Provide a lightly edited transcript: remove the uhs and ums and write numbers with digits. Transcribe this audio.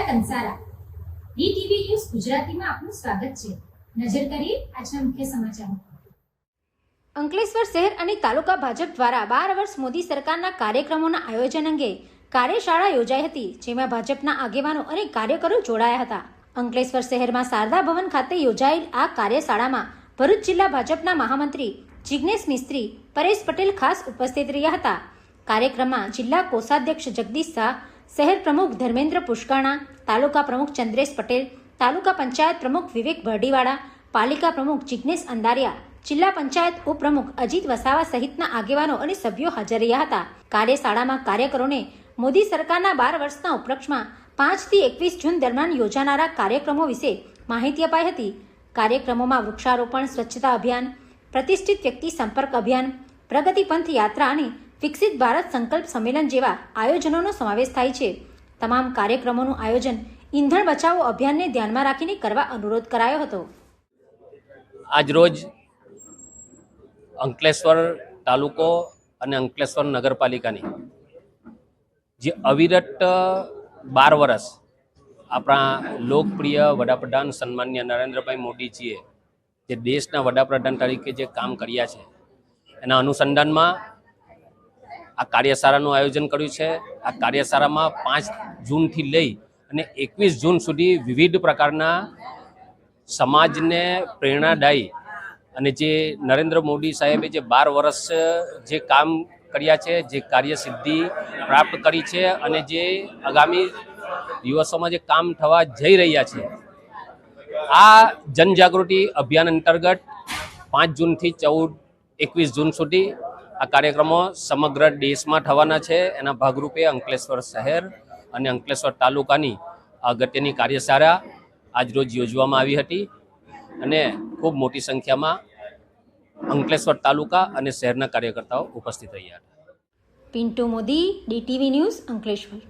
Kansara DTV news ગુજરાતીમાં આપનું સ્વાગત છે। નજર કરીએ આજના મુખ્ય સમાચારો। અંકલેશ્વર શહેર અને તાલુકા ભાજપ દ્વારા 12 વર્ષ મોદી સરકારના કાર્યક્રમોના આયોજન અંગે કાર્યશાળા યોજાઈ હતી, જેમાં ભાજપના આગેવાનો અને કાર્યકરો જોડાયા હતા। અંકલેશ્વર શહેરમાં શારદા ભવન ખાતે યોજાયેલ આ કાર્યશાળામાં ભરૂચ જિલ્લા ભાજપના મહામંત્રી જિગ્નેશ મિસ્ત્રી, પરેશ પટેલ ખાસ ઉપસ્થિત રહ્યા હતા। કાર્યક્રમમાં જિલ્લા કોષાધ્યક્ષ જગદીશ શાહ, શહેર પ્રમુખ ધર્મેન્દ્ર પુષ્કરણા, તાલુકા પ્રમુખ ચંદ્રેશ પટેલ, તાલુકા પંચાયત પ્રમુખ વિવેક ભરડીવાળા, પાલિકા પ્રમુખ જિગ્નેશ અંદારિયા, જિલ્લા પંચાયત ઉપપ્રમુખ અજીત વસાવા સહિતના આગેવાનો અને સભ્યો હાજર રહ્યા હતા। કાર્યશાળામાં કાર્યકરોને મોદી સરકારના 12 વર્ષના ઉપલક્ષમાં 5 થી 21 જૂન દરમિયાન યોજાનારા કાર્યક્રમો વિશે માહિતી અપાઈ હતી। કાર્યક્રમોમાં વૃક્ષારોપણ, સ્વચ્છતા અભિયાન, પ્રતિષ્ઠિત વ્યક્તિ સંપર્ક અભિયાન, પ્રગતિ પંથ યાત્રા અને વિકસિત ભારત સંકલ્પ સંમેલન જેવા આયોજનોનો સમાવેશ થાય છે। તમામ કાર્યક્રમોનું આયોજન ઈંધણ બચાવો અભિયાનને ધ્યાનમાં રાખીને કરવા અનુરોધ કરાયો હતો। આજરોજ અંકલેશ્વર તાલુકો અને અંકલેશ્વર નગરપાલિકાની જે અવિરત 12 વર્ષ આપણા લોકપ્રિય વડાપ્રધાન સન્માનીય નરેન્દ્રભાઈ મોદીજીએ જે દેશના વડાપ્રધાન તરીકે જે કામ કર્યા છે એના અનુસંધાનમાં આ કાર્યશાળાનું આયોજન કર્યું છે। આ કાર્યશાળામાં 5 જૂનથી લઈ અને 21 જૂન સુધી વિવિધ પ્રકારના સમાજને પ્રેરણાદાયી અને જે નરેન્દ્ર મોદી સાહેબે જે 12 વર્ષ જે કામ કર્યા છે, જે કાર્યસિદ્ધિ પ્રાપ્ત કરી છે અને જે આગામી દિવસોમાં જે કામ થવા જઈ રહ્યા છે, આ જનજાગૃતિ અભિયાન અંતર્ગત 5 જૂનથી 21 જૂન સુધી આ કાર્યક્રમો સમગ્ર દેશમાં થવાના છે। એના ભાગરૂપે અંકલેશ્વર શહેર અને અંકલેશ્વર તાલુકાની અગત્યની કાર્યશાળા આજરોજ યોજવામાં આવી હતી અને ખૂબ મોટી સંખ્યામાં અંકલેશ્વર તાલુકા અને શહેરના કાર્યકર્તાઓ ઉપસ્થિત રહ્યા હતા। Pintu Modi, DTV news, Ankleshwar.